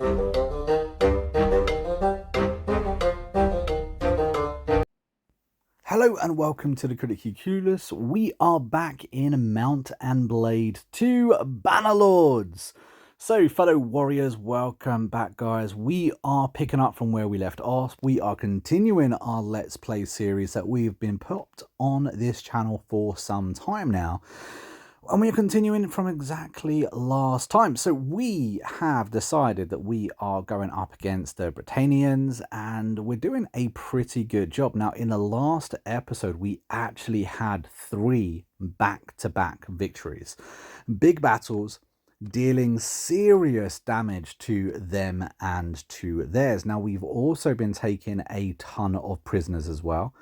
Hello and welcome to the Critically Clueless. We are back in Mount and Blade 2 Bannerlords. So, fellow warriors, welcome back, guys. We are picking up from where we left off. We are continuing our Let's Play series that we've been put on this channel for some time now. And we are continuing from exactly last time. So we have decided that we are going up against the Britannians, and we're doing a pretty good job. Now, in the last episode, we actually had 3 back-to-back victories. Big battles, dealing serious damage to them and to theirs. Now, we've also been taking a ton of prisoners as well.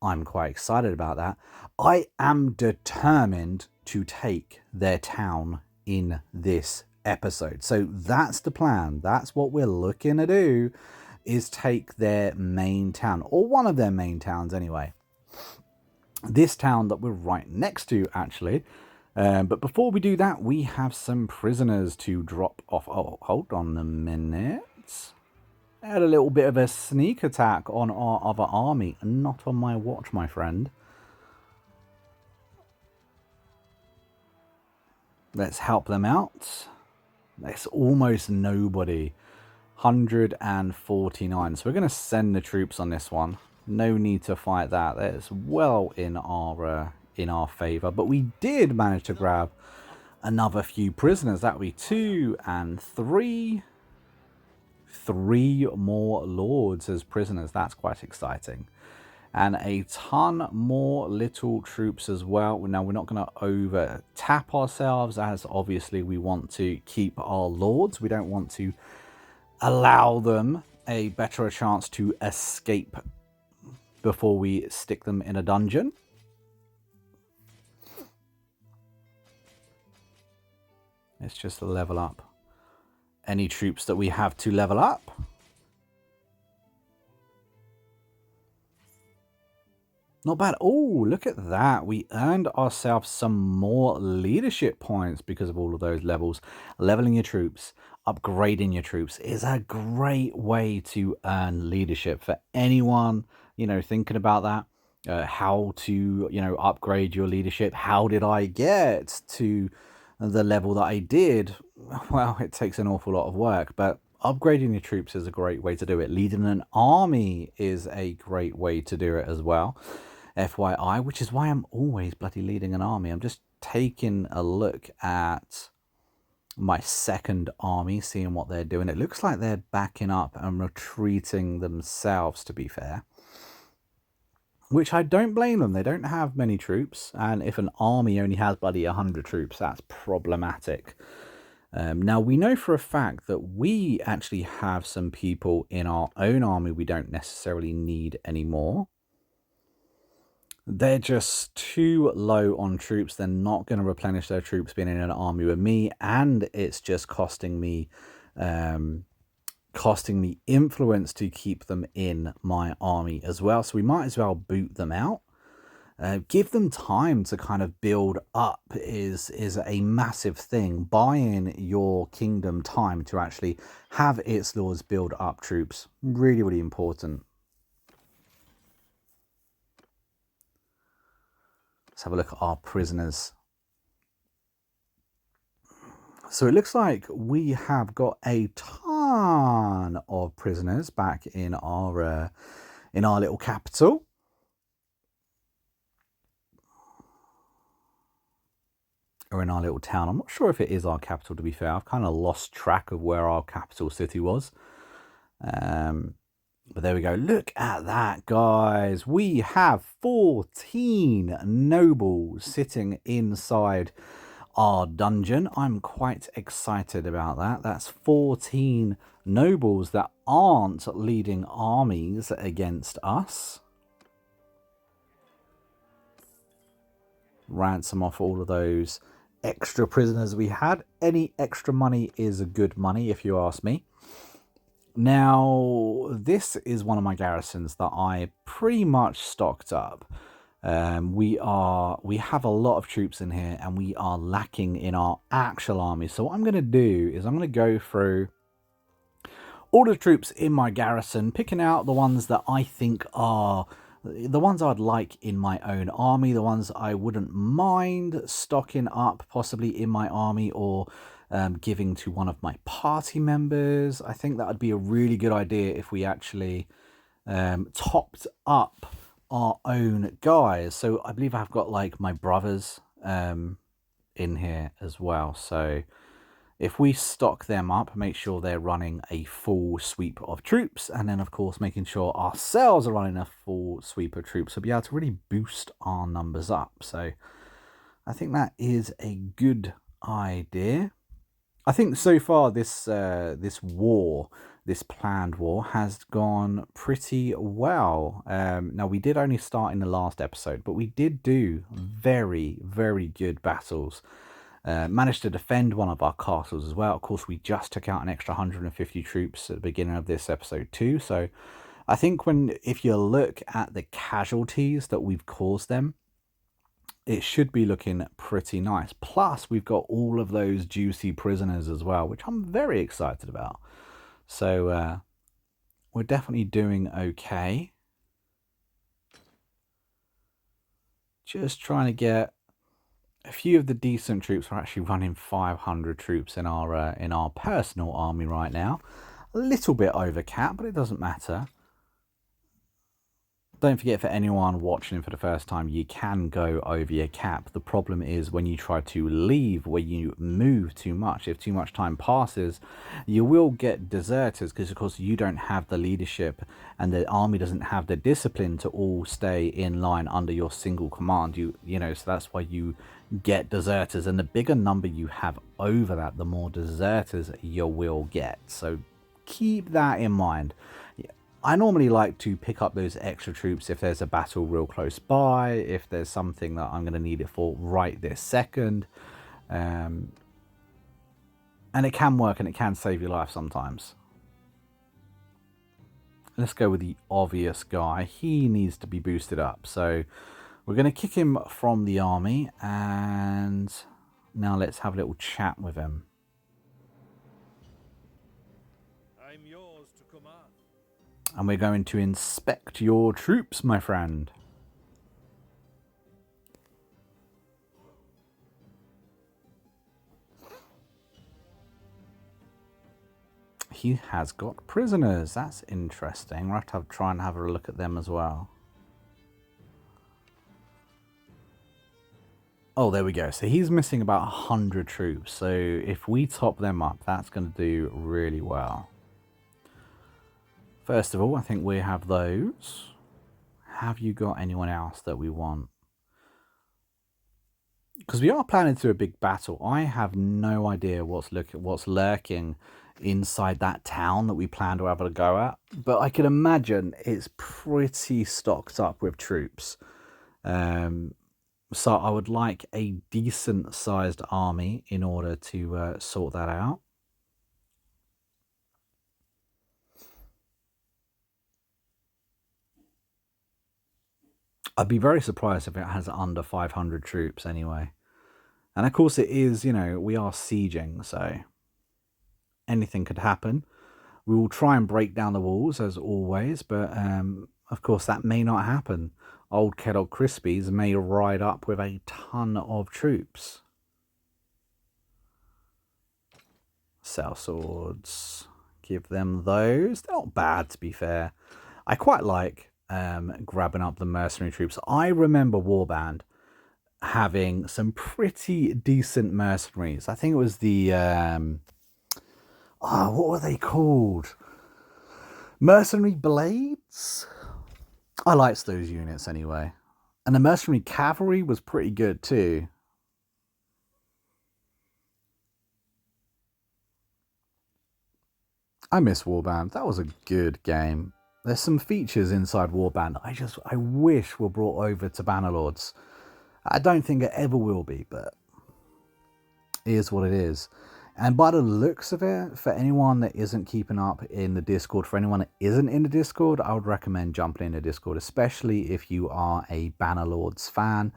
I'm quite excited about that. I am determined to take their town in this episode. So that's the plan. That's what we're looking to do, is take their main town, or one of their main towns anyway. This town that we're right next to, actually. But before we do that, we have some prisoners to drop off. Oh, hold on a minute. Had a little bit of a sneak attack on our other army. Not on my watch, my friend. Let's help them out. That's almost nobody. 149. So we're going to send the troops on this one. No need to fight that. That's well in our favour. But we did manage to grab another few prisoners. That would be 2 and 3. 3 more lords as prisoners. That's quite exciting. And a ton more little troops as well. Now, we're not going to over tap ourselves, as obviously we want to keep our lords. We don't want to allow them a better chance to escape before we stick them in a dungeon. Let's just level up any troops that we have to level up. Not bad. Oh, look at that. We earned ourselves some more leadership points because of all of those levels. Leveling your troops, upgrading your troops is a great way to earn leadership for anyone, you know, thinking about that. How to, you know, upgrade your leadership. How did I get to the level that I did? Well, it takes an awful lot of work, but upgrading your troops is a great way to do it. Leading an army is a great way to do it as well. FYI, which is why I'm always bloody leading an army. I'm just taking a look at my second army, seeing what they're doing. It looks like they're backing up and retreating themselves, to be fair. Which I don't blame them. They don't have many troops. And if an army only has bloody 100 troops, that's problematic. Now, we know for a fact that we actually have some people in our own army we don't necessarily need anymore. They're just too low on troops. They're not going to replenish their troops being in an army with me, and it's just costing me influence to keep them in my army as well. So we might as well boot them out. Give them time to kind of build up is a massive thing. Buying your kingdom time to actually have its lords build up troops. Really, really important. Let's have a look at our prisoners. So it looks like we have got a ton of prisoners back in our little capital. Or in our little town. I'm not sure if it is our capital, to be fair. I've kind of lost track of where our capital city was. But there we go. Look at that, guys. We have 14 nobles sitting inside our dungeon. I'm quite excited about that. That's 14 nobles that aren't leading armies against us. Ransom off all of those extra prisoners we had. Any extra money is good money, if you ask me. Now, this is one of my garrisons that I pretty much stocked up. We have a lot of troops in here, and we are lacking in our actual army. So what I'm going to do is I'm going to go through all the troops in my garrison, picking out the ones that I think are the ones I'd like in my own army, the ones I wouldn't mind stocking up possibly in my army or giving to one of my party members. I think that would be a really good idea if we actually topped up our own guys. So I believe I've got like my brothers in here as well. So if we stock them up, make sure they're running a full sweep of troops, and then of course making sure ourselves are running a full sweep of troops, we'll be able to really boost our numbers up. So I think that is a good idea. I think so far this this planned war has gone pretty well. Now we did only start in the last episode, but we did do very, very good battles. Managed to defend one of our castles as well. Of course, we just took out an extra 150 troops at the beginning of this episode too. So I think if you look at the casualties that we've caused them, it should be looking pretty nice. Plus, we've got all of those juicy prisoners as well, which I'm very excited about. So we're definitely doing okay. Just trying to get a few of the decent troops. Are actually running 500 troops in our personal army right now. A little bit over cap, but it doesn't matter. Don't forget, for anyone watching for the first time, you can go over your cap. The problem is when you try to leave, when you move too much, if too much time passes, you will get deserters, because of course you don't have the leadership and the army doesn't have the discipline to all stay in line under your single command. You know, so that's why you get deserters, and the bigger number you have over that, the more deserters you will get. So keep that in mind. I normally like to pick up those extra troops if there's a battle real close by, if there's something that I'm going to need it for right this second. And it can work, and it can save your life sometimes. Let's go with the obvious guy. He needs to be boosted up. So we're going to kick him from the army, and now let's have a little chat with him. I'm yours to command. And we're going to inspect your troops, my friend. He has got prisoners. That's interesting. We'll have to try and have a look at them as well. Oh, there we go. So he's missing about 100 troops. So if we top them up, that's going to do really well. First of all, I think we have those. Have you got anyone else that we want? Because we are planning to do a big battle. I have no idea what's lurking inside that town that we plan to have a go at. But I can imagine it's pretty stocked up with troops. So I would like a decent sized army in order to sort that out. I'd be very surprised if it has under 500 troops anyway. And of course it is, you know, we are sieging, so anything could happen. We will try and break down the walls as always, but of course that may not happen. Old Kellogg Crispies may ride up with a ton of troops. Cell swords. Give them those. They're not bad, to be fair. I quite like grabbing up the mercenary troops. I remember Warband having some pretty decent mercenaries. I think it was the what were they called? Mercenary Blades? I liked those units anyway. And the mercenary cavalry was pretty good too. I miss Warband. That was a good game. There's some features inside Warband I wish were brought over to Bannerlords. I don't think it ever will be, but it is what it is. And by the looks of it, for anyone that isn't keeping up in the Discord, for anyone that isn't in the Discord, I would recommend jumping in the Discord, especially if you are a Bannerlords fan.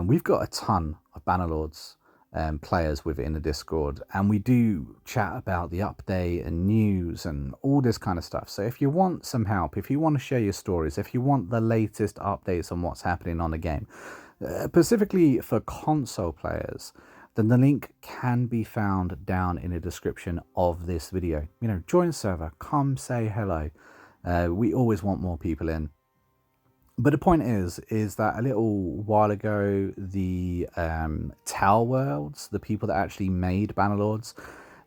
We've got a ton of Bannerlords players within the Discord, and we do chat about the update and news and all this kind of stuff. So if you want some help, if you want to share your stories, if you want the latest updates on what's happening on the game, specifically for console players, then the link can be found down in the description of this video. You know, join server, come say hello. We always want more people in. But the point is that a little while ago, the Tower Worlds, the people that actually made Bannerlords,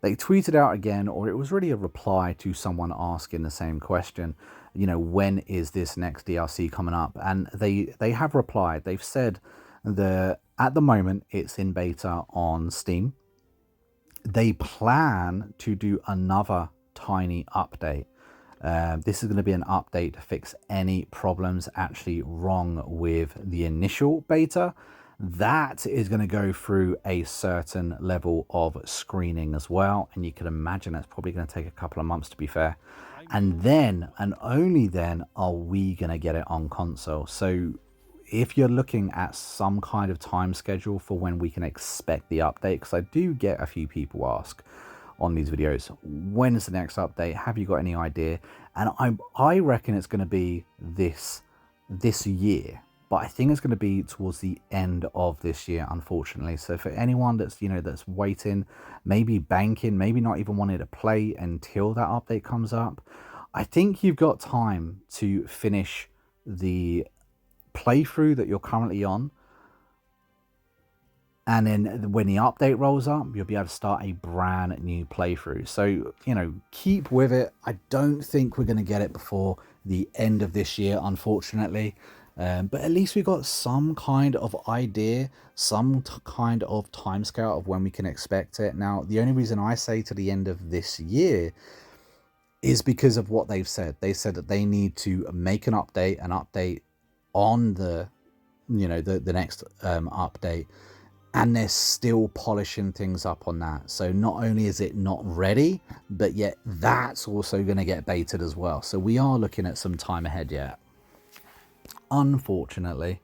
they tweeted out again, or it was really a reply to someone asking the same question, you know, when is this next DLC coming up? And they have replied. They've said that at the moment it's in beta on Steam. They plan to do another tiny update. This is going to be an update to fix any problems actually wrong with the initial beta. That is going to go through a certain level of screening as well. And you can imagine that's probably going to take a couple of months, to be fair. And then, and only then, are we going to get it on console. So if you're looking at some kind of time schedule for when we can expect the update, because I do get a few people ask on these videos, when is the next update? Have you got any idea? And I reckon it's going to be this year, but I think it's going to be towards the end of this year, unfortunately. So for anyone that's, you know, that's waiting, maybe banking, maybe not even wanting to play until that update comes up, I think you've got time to finish the playthrough that you're currently on. And then when the update rolls up, you'll be able to start a brand new playthrough. So, you know, keep with it. I don't think we're going to get it before the end of this year, unfortunately. But at least we got some kind of idea, some kind of timescale of when we can expect it. Now, the only reason I say to the end of this year is because of what they've said. They said that they need to make an update on the, you know, the next update. And they're still polishing things up on that. So not only is it not ready, but yet that's also going to get baited as well. So we are looking at some time ahead yet, unfortunately.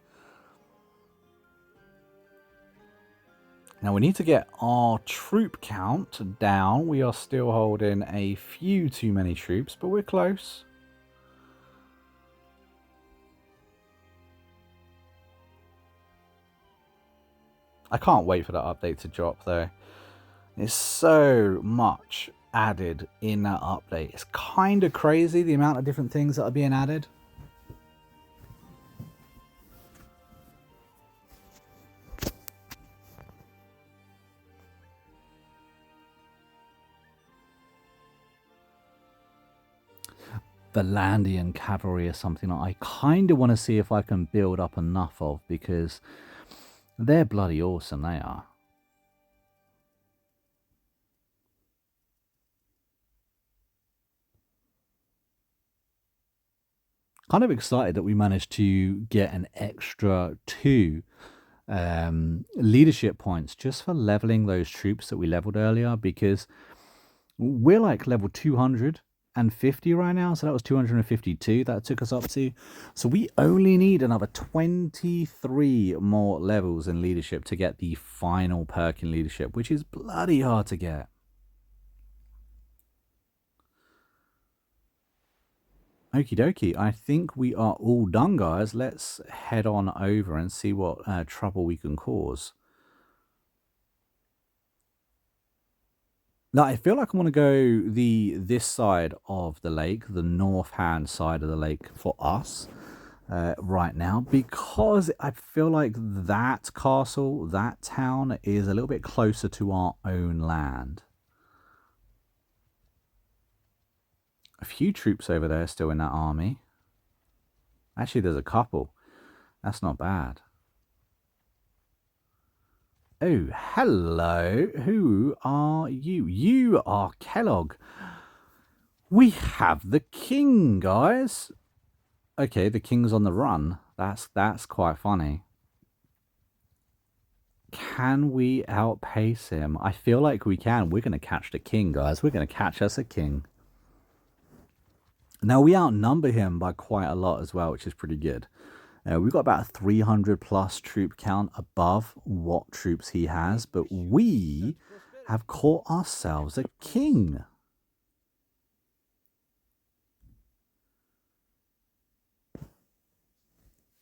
Now we need to get our troop count down. We are still holding a few too many troops, but we're close. I can't wait for that update to drop though. There's so much added in that update. It's kind of crazy the amount of different things that are being added. Valandian cavalry is something that I kind of want to see if I can build up enough of, because they're bloody awesome, they are. Kind of excited that we managed to get an extra 2 leadership points just for leveling those troops that we leveled earlier, because we're like level 250 right now, so that was 252 that took us up to. So we only need another 23 more levels in leadership to get the final perk in leadership, which is bloody hard to get. Okie dokie, I think we are all done, guys. Let's head on over and see what trouble we can cause. Now, I feel like I want to go this side of the lake, the north hand side of the lake for us right now, because I feel like that castle, that town is a little bit closer to our own land. A few troops over there still in that army. Actually, there's a couple. That's not bad. Oh, hello. Who are you? You are Kellogg. We have the king, guys. Okay, the king's on the run. That's quite funny. Can we outpace him? I feel like we can. We're going to catch the king, guys. We're going to catch us a king. Now, we outnumber him by quite a lot as well, which is pretty good. We've got about a 300 plus troop count above what troops he has, but we have caught ourselves a king.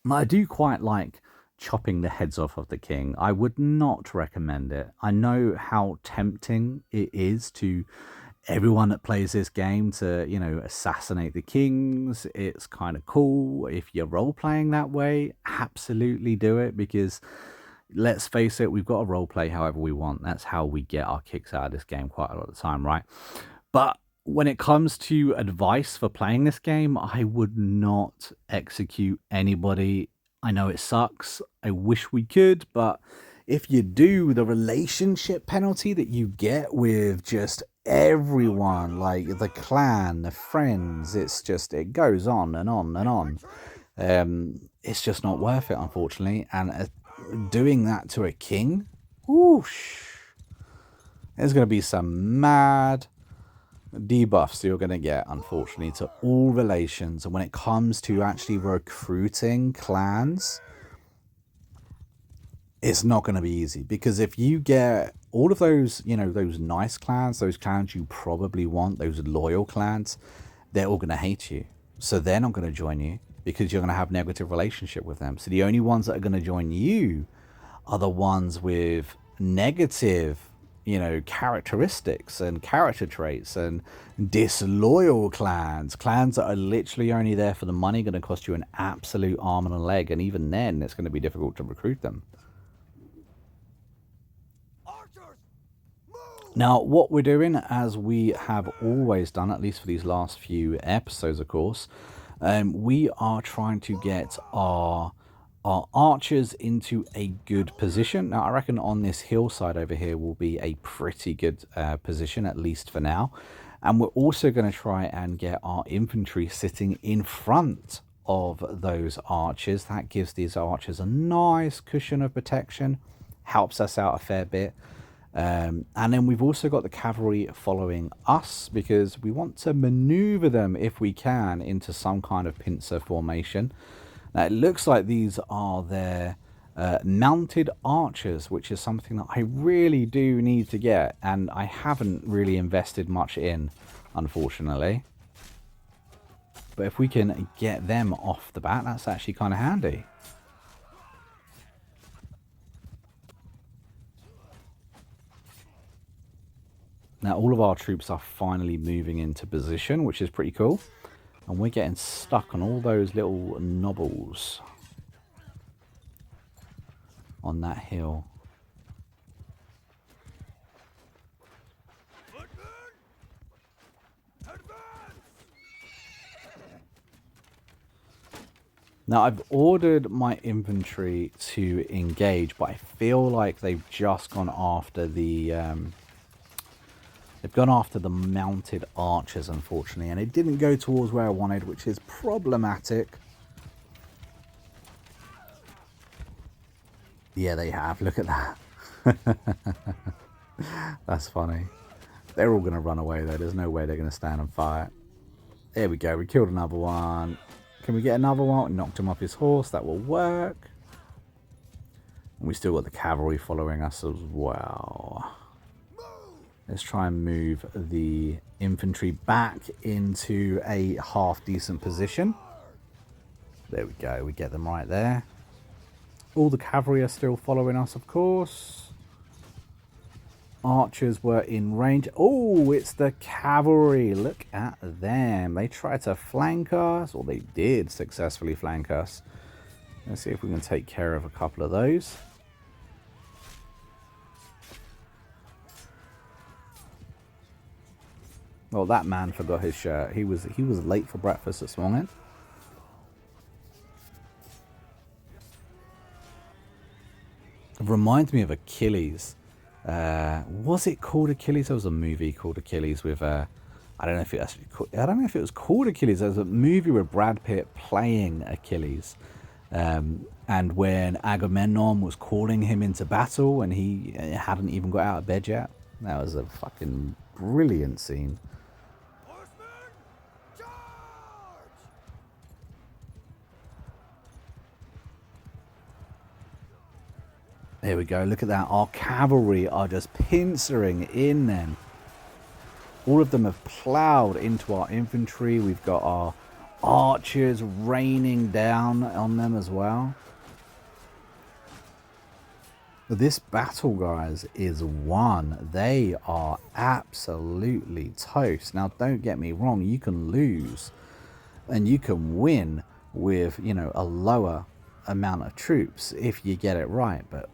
I do quite like chopping the heads off of the king. I would not recommend it. I know how tempting it is to everyone that plays this game to, assassinate the kings. It's kind of cool. If you're role playing that way, absolutely do it, because let's face it, we've got to role play however we want. That's how we get our kicks out of this game quite a lot of the time, right? But when it comes to advice for playing this game, I would not execute anybody. I know it sucks. I wish we could, but if you do, the relationship penalty that you get with just everyone, like the clan, the friends, it goes on and on and on. It's just not worth it, unfortunately. And doing that to a king, whoosh, there's going to be some mad debuffs you're going to get, unfortunately, to all relations. And when it comes to actually recruiting clans, it's not going to be easy, because if you get all of those, those nice clans, those clans you probably want, those loyal clans, they're all going to hate you. So they're not going to join you, because you're going to have negative relationship with them. So the only ones that are going to join you are the ones with negative, characteristics and character traits, and disloyal clans that are literally only there for the money, going to cost you an absolute arm and a leg. And even then, it's going to be difficult to recruit them. Now, what we're doing, as we have always done, at least for these last few episodes, of course, we are trying to get our archers into a good position. Now, I reckon on this hillside over here will be a pretty good position, at least for now. And we're also going to try and get our infantry sitting in front of those archers. That gives these archers a nice cushion of protection, helps us out a fair bit. And then we've also got the cavalry following us, because we want to maneuver them, if we can, into some kind of pincer formation. Now, it looks like these are their mounted archers, which is something that I really do need to get, and I haven't really invested much in, unfortunately. But if we can get them off the bat, that's actually kind of handy. Now, all of our troops are finally moving into position, which is pretty cool. And we're getting stuck on all those little knobbles on that hill. Now, I've ordered my infantry to engage, but I feel like they've just gone after the... They've gone after the mounted archers, unfortunately, and it didn't go towards where I wanted, which is problematic. Yeah, they have. Look at that. That's funny. They're all going to run away, though. There's no way they're going to stand and fight. There we go. We killed another one. Can we get another one? We knocked him off his horse. That will work. And we still got the cavalry following us as well. Let's try and move the infantry back into a half-decent position. There we go. We get them right there. All the cavalry are still following us, of course. Archers were in range. Oh, it's the cavalry. Look at them. They tried to flank us, or they did successfully flank us. Let's see if we can take care of a couple of those. Well, that man forgot his shirt. He was late for breakfast this morning. It reminds me of Achilles. Was it called Achilles? There was a movie called Achilles with I don't know if it was called Achilles. There was a movie with Brad Pitt playing Achilles. And when Agamemnon was calling him into battle and he hadn't even got out of bed yet. That was a fucking brilliant scene. There we go. Look at that. Our cavalry are just pincering in them. All of them have ploughed into our infantry. We've got our archers raining down on them as well. This battle, guys, is won. They are absolutely toast. Now, don't get me wrong. You can lose and you can win with, you know, a lower amount of troops if you get it right. But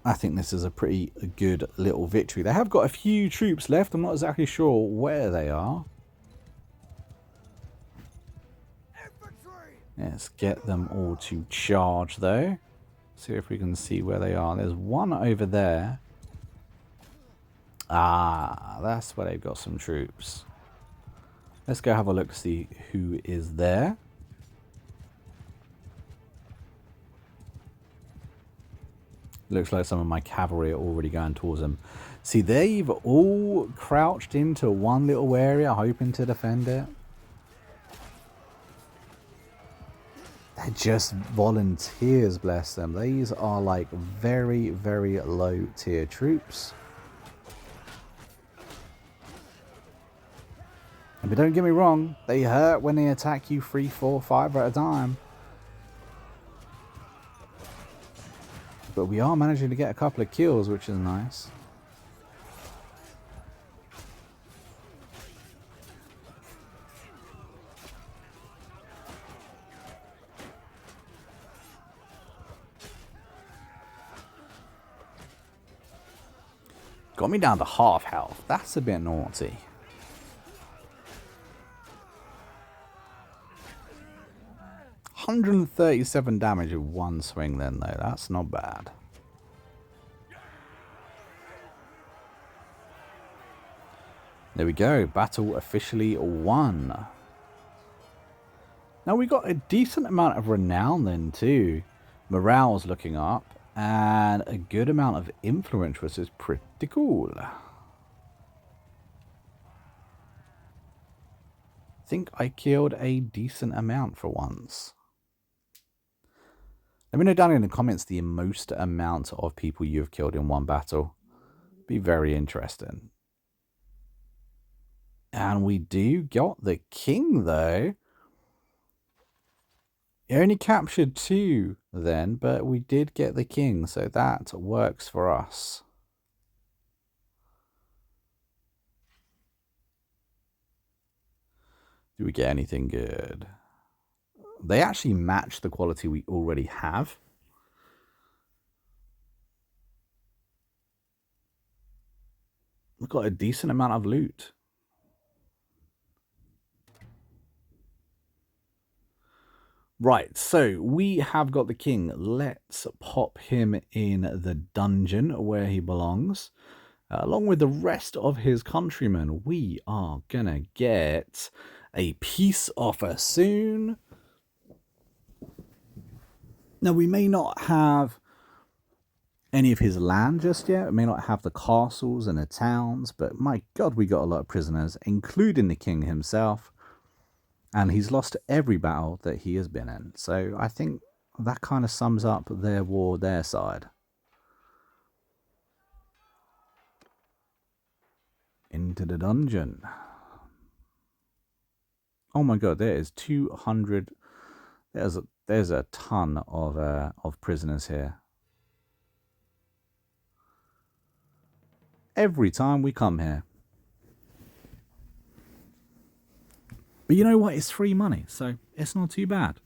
I think this is a pretty good little victory. They have got a few troops left. I'm not exactly sure where they are. Let's get them all to charge, though. See if we can see where they are. There's one over there. Ah, that's where they've got some troops. Let's go have a look, see who is there. Looks like some of my cavalry are already going towards them. See, they've all crouched into one little area, hoping to defend it. They're just volunteers, bless them. These are like very, very low tier troops. But don't get me wrong, they hurt when they attack you 3, 4, 5 at a time. But we are managing to get a couple of kills, which is nice. Got me down to half health. That's a bit naughty. $137 damage with one swing then, though. That's not bad. There we go. Battle officially won. Now we got a decent amount of renown then too. Morale's looking up. And a good amount of influence, which is pretty cool. I think I killed a decent amount for once. Let me know down in the comments the most amount of people you have killed in one battle. Be very interesting. And we do got the king, though. He only captured 2 then, but we did get the king, so that works for us. Do we get anything good? They actually match the quality we already have. We've got a decent amount of loot. Right, so we have got the king. Let's pop him in the dungeon where he belongs. Along with the rest of his countrymen, we are gonna get a peace offer soon. Now, we may not have any of his land just yet. We may not have the castles and the towns, but my God, we got a lot of prisoners, including the king himself. And he's lost every battle that he has been in. So I think that kind of sums up their war, their side. Into the dungeon. Oh my God, there is 200. There's a ton of prisoners here. Every time we come here. But you know what? It's free money, so it's not too bad.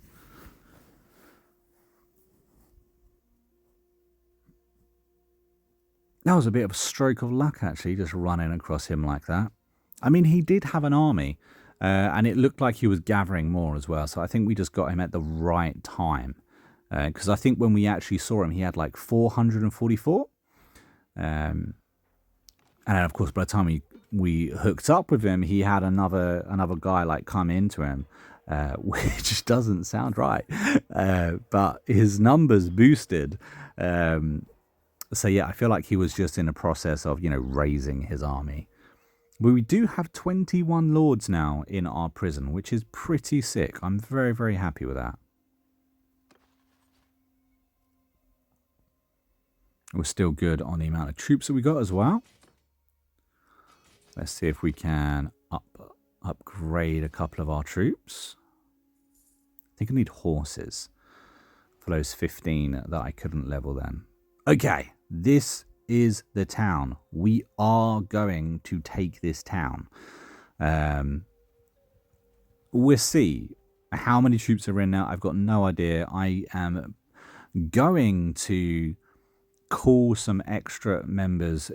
That was a bit of a stroke of luck, actually, just running across him like that. I mean, he did have an army, and it looked like he was gathering more as well. So I think we just got him at the right time. Because I think when we actually saw him, he had like 444. And then, of course, by the time we hooked up with him, he had another guy like come into him, which doesn't sound right. But his numbers boosted. So yeah, I feel like he was just in a process of, you know, raising his army. But we do have 21 lords now in our prison, which is pretty sick. I'm very, very happy with that. We're still good on the amount of troops that we got as well. Let's see if we can upgrade a couple of our troops. I think I need horses for those 15 that I couldn't level then. Okay, this is the town. We are going to take this town. We'll see how many troops are in now. I've got no idea. I am going to call some extra members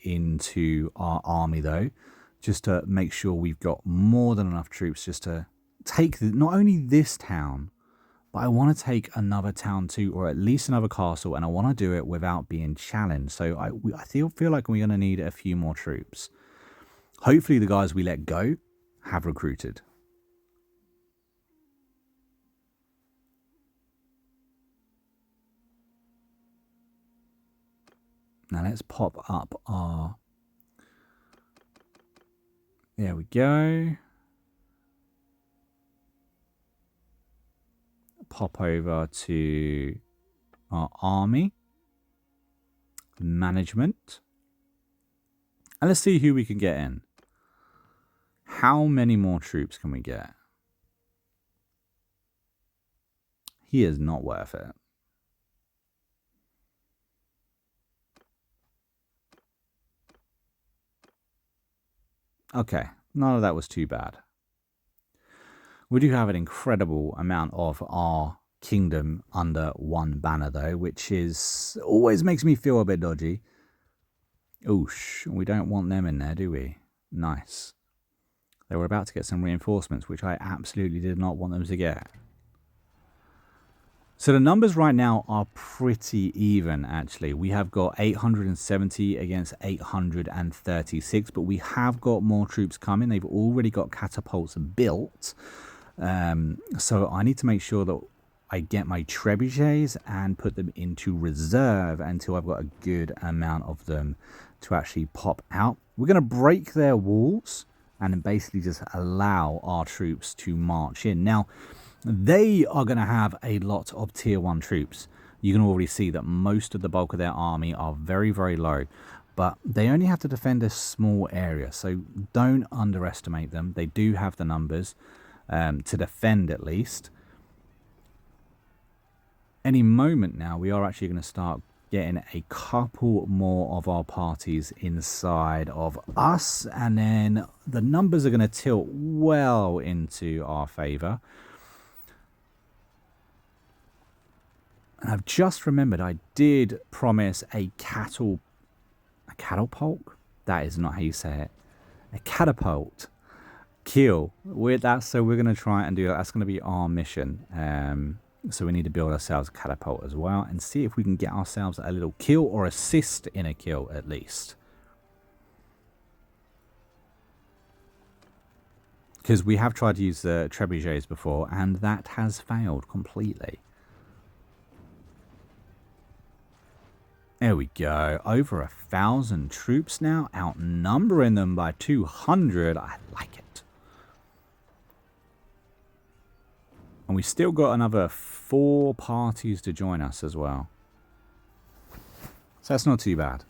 into our army, though, just to make sure we've got more than enough troops just to take not only this town, but I want to take another town too, or at least another castle, and I want to do it without being challenged. So I feel like we're going to need a few more troops. Hopefully the guys we let go have recruited. Now let's pop up our... There we go. Pop over to our army. Management. And let's see who we can get in. How many more troops can we get? He is not worth it. Okay, none of that was too bad. We do have an incredible amount of our kingdom under one banner, though, which is always makes me feel a bit dodgy. Oosh, we don't want them in there, do we? Nice. They were about to get some reinforcements, which I absolutely did not want them to get. So the numbers right now are pretty even, actually. We have got 870 against 836, but we have got more troops coming. They've already got catapults built. So I need to make sure that I get my trebuchets and put them into reserve until I've got a good amount of them to actually pop out. We're going to break their walls and then basically just allow our troops to march in. Now, they are going to have a lot of tier 1 troops. You can already see that most of the bulk of their army are very, very low. But they only have to defend a small area, so don't underestimate them. They do have the numbers to defend at least. Any moment now, we are actually going to start getting a couple more of our parties inside of us. And then the numbers are going to tilt well into our favor. And I've just remembered I did promise a catapult. That is not how you say it. A catapult kill with that. So we're going to try and do that. That's going to be our mission. So we need to build ourselves a catapult as well and see if we can get ourselves a little kill or assist in a kill at least. Because we have tried to use the trebuchets before and that has failed completely. There we go. Over 1,000 troops now, outnumbering them by 200. I like it. And we still got another 4 parties to join us as well. So that's not too bad.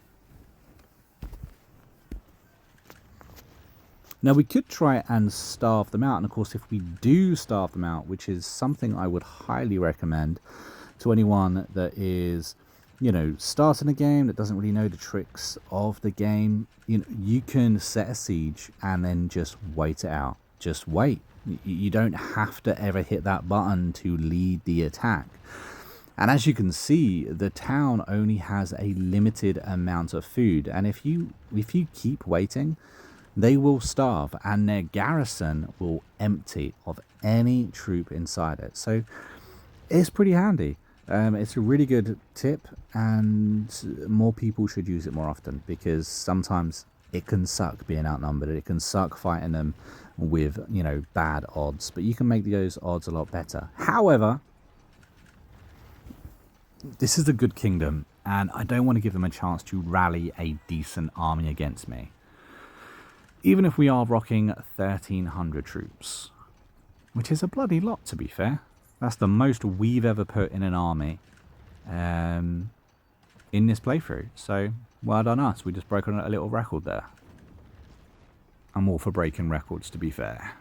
Now we could try and starve them out. And of course, if we do starve them out, which is something I would highly recommend to anyone that is, you know, starting a game that doesn't really know the tricks of the game, you know, you can set a siege and then just wait it out. Just wait. You don't have to ever hit that button to lead the attack. And as you can see, the town only has a limited amount of food. And if you keep waiting, they will starve and their garrison will empty of any troop inside it. So it's pretty handy. It's a really good tip and more people should use it more often because sometimes it can suck being outnumbered. It can suck fighting them with, you know, bad odds, but you can make those odds a lot better. However, this is a good kingdom and I don't want to give them a chance to rally a decent army against me. Even if we are rocking 1,300 troops, which is a bloody lot to be fair. That's the most we've ever put in an army. in this playthrough. So well done us. We just broke on a little record there. I'm all for breaking records, to be fair.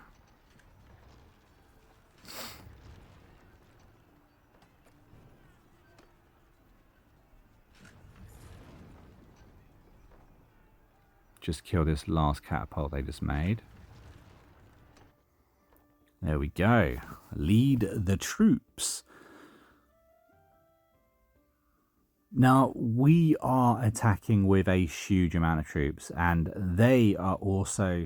Just kill this last catapult they just made. There we go. Lead the troops. Now, we are attacking with a huge amount of troops, and they are also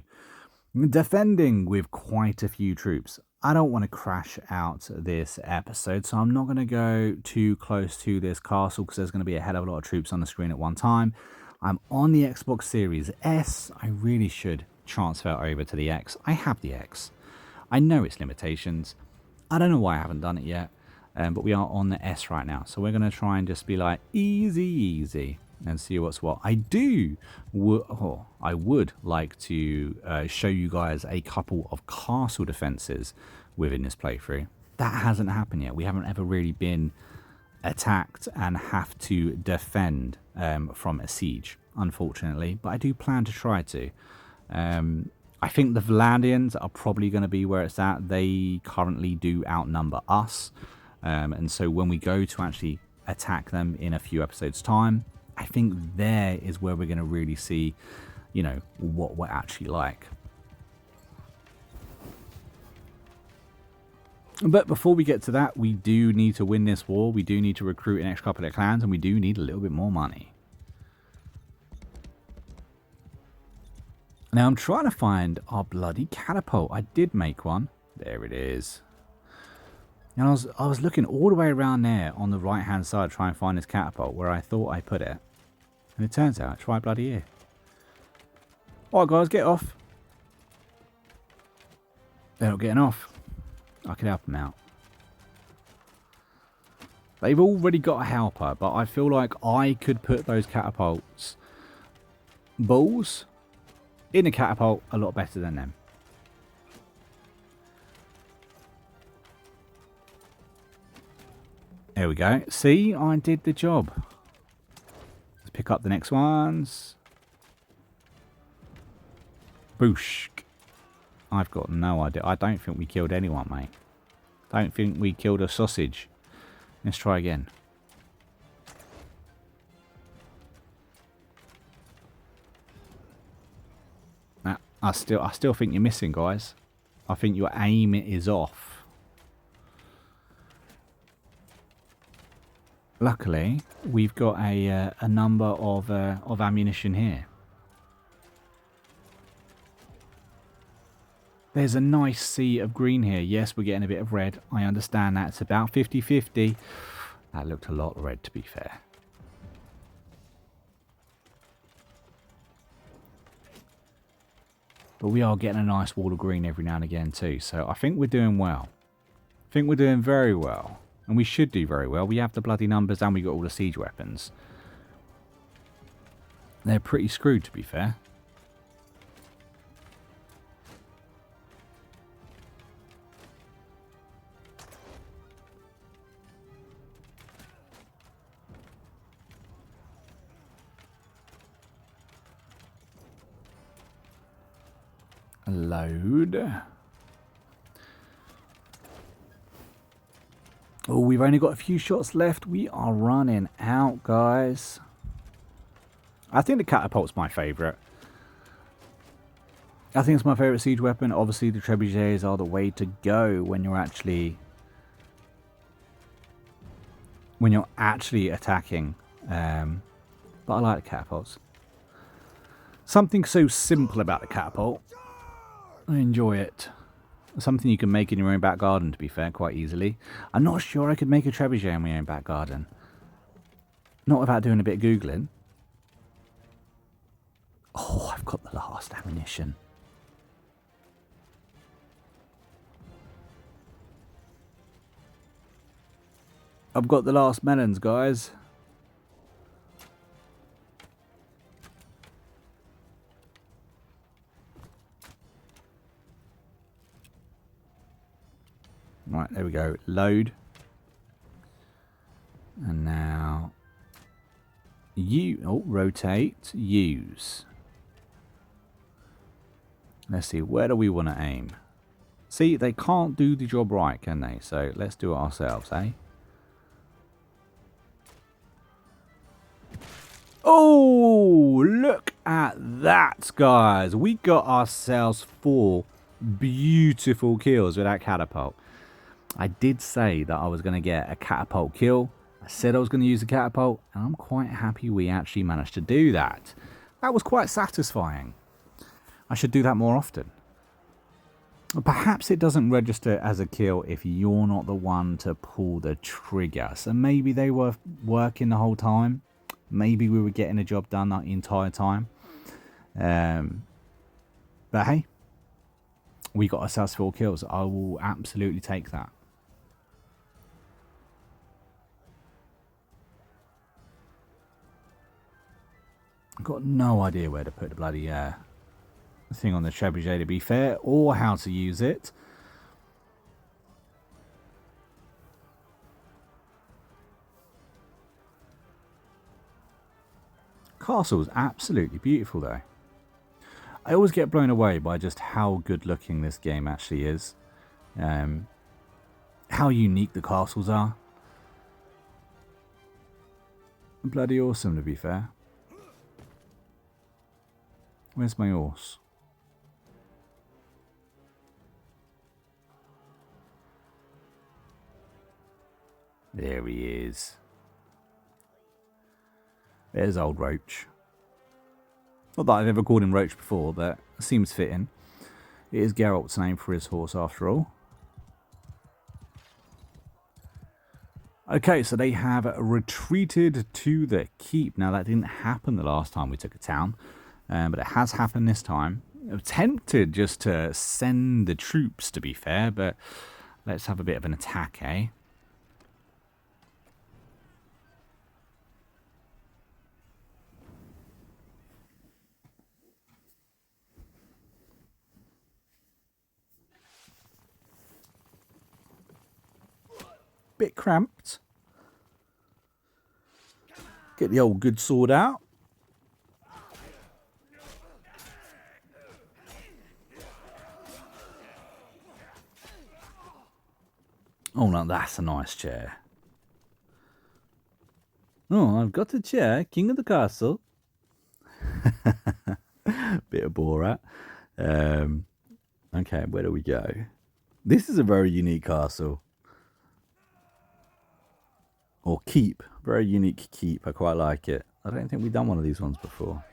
defending with quite a few troops. I don't want to crash out this episode, so I'm not going to go too close to this castle because there's going to be a hell of a lot of troops on the screen at one time. I'm on the Xbox Series S. I really should transfer over to the X. I have the X. I know its limitations. I don't know why I haven't done it yet, but we are on the S right now. So we're going to try and just be like easy and see what's what. I would like to show you guys a couple of castle defenses within this playthrough. That hasn't happened yet. We haven't ever really been attacked and have to defend from a siege, unfortunately, but I do plan to try to. I think the Valandians are probably going to be where it's at. They currently do outnumber us, and so when we go to actually attack them in a few episodes time, I think there is where we're going to really see, you know, what we're actually like. But before we get to that, we do need to win this war. We do need to recruit an extra couple of clans, and we do need a little bit more money. Now, I'm trying to find our bloody catapult. I did make one. There it is. And I was looking all the way around there on the right-hand side to try and find this catapult where I thought I put it. And it turns out it's right bloody here. Alright, guys, get off. They're not getting off. I can help them out. They've already got a helper, but I feel like I could put those catapults balls in a catapult a lot better than them. There we go. See, I did the job. Let's pick up the next ones. Boosh. I've got no idea. I don't think we killed anyone, mate. Don't think we killed a sausage. Let's try again. Now, I still think you're missing, guys. I think your aim is off. Luckily, we've got a number of ammunition here. There's a nice sea of green here. Yes, we're getting a bit of red. I understand that. It's about 50-50. That looked a lot red, to be fair. But we are getting a nice wall of green every now and again too. So I think we're doing well. I think we're doing very well. And we should do very well. We have the bloody numbers and we got all the siege weapons. They're pretty screwed, to be fair. Load. Oh, we've only got a few shots left. We are running out, guys. I think the catapult's my favourite. I think it's my favourite siege weapon. Obviously, the trebuchets are the way to go when you're actually attacking. But I like the catapults. Something so simple about the catapult. I enjoy it. Something you can make in your own back garden, to be fair, quite easily. I'm not sure I could make a trebuchet in my own back garden. Not without doing a bit of Googling. Oh, I've got the last ammunition. I've got the last melons, guys. Right, there we go. Load. And now rotate, use. Let's see, where do we want to aim? See, they can't do the job right, can they? So let's do it ourselves, eh? Oh, look at that, guys. We got ourselves 4 beautiful kills with that catapult. I did say that I was going to get a catapult kill. I said I was going to use a catapult, and I'm quite happy we actually managed to do that. That was quite satisfying. I should do that more often. Perhaps it doesn't register as a kill if you're not the one to pull the trigger. So maybe they were working the whole time. Maybe we were getting the job done the entire time. But hey, we got ourselves 4 kills. I will absolutely take that. I've got no idea where to put the bloody thing on the trebuchet, to be fair, or how to use it. Castle is absolutely beautiful though. I always get blown away by just how good looking this game actually is. How unique the castles are. Bloody awesome, to be fair. Where's my horse? There he is. There's old Roach. Not that I've ever called him Roach before, but it seems fitting. It is Geralt's name for his horse after all. Okay, so they have retreated to the keep. Now, that didn't happen the last time we took a town, but it has happened this time. I'm tempted just to send the troops, to be fair, but let's have a bit of an attack, eh? Bit cramped. Get the old good sword out. Oh, no, that's a nice chair. Oh, I've got a chair, king of the castle. Bit of Borat. Okay, where do we go? This is a very unique castle. Or keep. Very unique keep. I quite like it. I don't think we've done one of these ones before.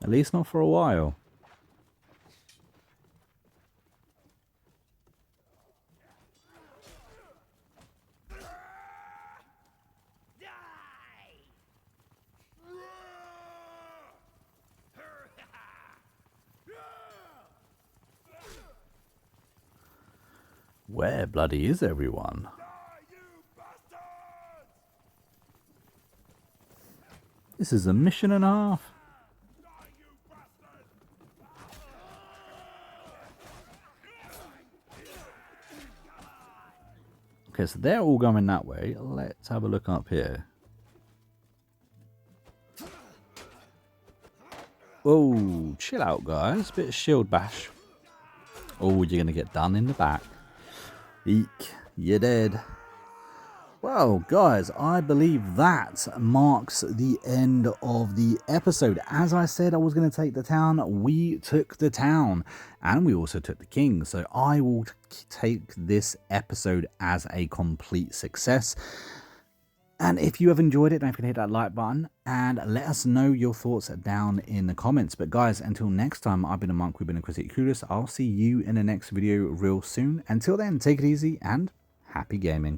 At least not for a while. Where bloody is everyone? This is a mission and a half. Okay, so they're all going that way. Let's have a look up here. Oh, chill out, guys. Bit of shield bash. Oh, you're going to get done in the back. Eek, you're dead. Well, guys, I believe that marks the end of the episode. As I said, I was going to take the town. We took the town, and we also took the king. So I will take this episode as a complete success. And if you have enjoyed it, don't forget to hit that like button and let us know your thoughts down in the comments. But guys, until next time, I've been a monk, we've been a Critic Kudos. I'll see you in the next video real soon. Until then, take it easy and happy gaming.